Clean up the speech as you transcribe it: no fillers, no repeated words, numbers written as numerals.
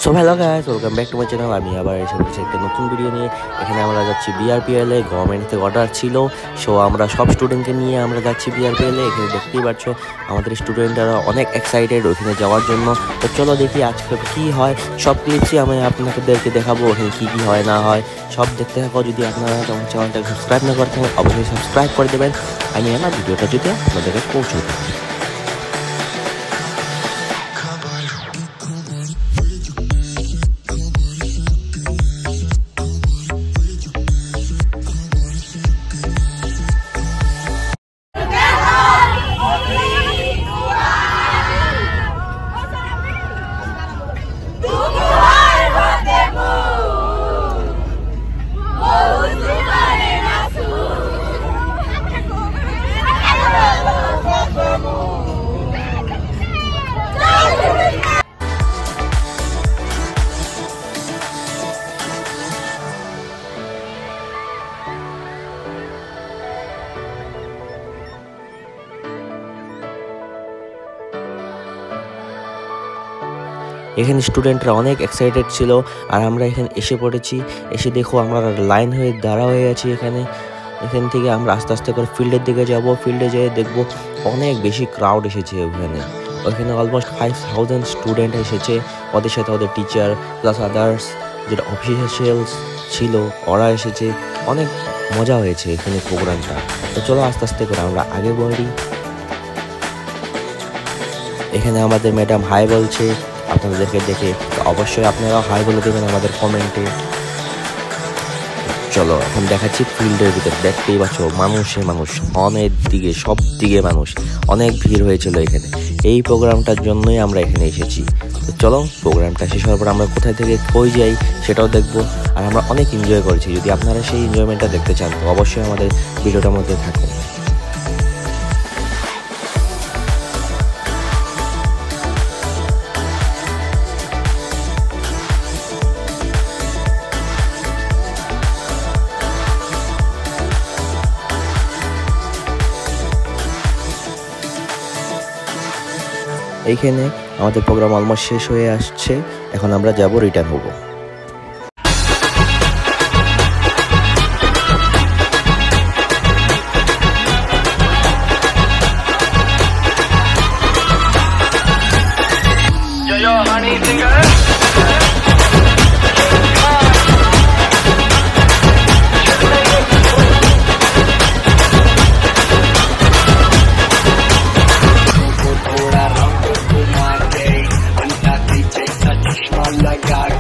So hello guys, welcome back to my channel. আমি আবার এসে পড়েছি একটা নতুন ভিডিও নিয়ে। এখানে আমরা যাচ্ছি BRPL এ। গভর্নমেন্ট থেকে অর্ডার ছিল, সো আমরা সব স্টুডেন্টকে নিয়ে আমরা যাচ্ছি BRPL এ। এখানে দেখতেই পাচ্ছ আমাদের স্টুডেন্টরা অনেক এক্সাইটেড ওখানে যাওয়ার জন্য। তো চলো দেখি আজকে কি হয়। সব ক্লিপসই আমি আপনাদেরকে দেখাবো, ওখানে কী কী হয় না হয় সব দেখতে থাকো। যদি আপনারা আমার চ্যানেলটাকে সাবস্ক্রাইব না করতে হয় অবশ্যই সাবস্ক্রাইব করে দেবেন। আমি আমার ভিডিওটা যদি আপনাদেরকে পৌঁছে দেবো। এখানে স্টুডেন্টরা অনেক এক্সাইটেড ছিল, আর আমরা এখানে এসে পড়েছি। এসে দেখো আমরা লাইন হয়ে দাঁড়া হয়ে আছি এখান থেকে আমরা আস্তে আস্তে করে ফিল্ডের দিকে যাব। ফিল্ডে যেয়ে দেখবো অনেক বেশি ক্রাউড এসেছে ওখানে অলমোস্ট 5000 স্টুডেন্ট এসেছে। ওদের সাথে ওদের টিচার প্লাস আদার্স যেটা অফিসিয়ালস ছিল ওরা এসেছে। অনেক মজা হয়েছে এখানে প্রোগ্রামটা। তো চলো আস্তে আস্তে করে আমরা আগে বলি। এখানে আমাদের ম্যাডাম হাই বলছে আপনাদেরকে দেখে, তো অবশ্যই আপনারাও হাই বলে দেবেন আমাদের কমেন্টে। চলো এখন দেখাচ্ছি ফিল্ডের ভিতরে। দেখতেই পাচ্ছ মানুষ অনেক দিকে, সব দিকে মানুষ, অনেক ভিড় হয়েছিল এখানে। এই প্রোগ্রামটার জন্যই আমরা এখানে এসেছি। তো চলো প্রোগ্রামটা শেষ হওয়ার পর আমরা কোথায় থেকে কই যাই সেটাও দেখবো। আর আমরা অনেক এনজয় করেছি। যদি আপনারা সেই এনজয়মেন্টটা দেখতে চান তো অবশ্যই আমাদের ভিডিওটার মধ্যে থাকুন। এইখানে আমাদের প্রোগ্রাম অলমোস্ট শেষ হয়ে আসছে। এখন আমরা যাব, রিটার্ন হবো। लगा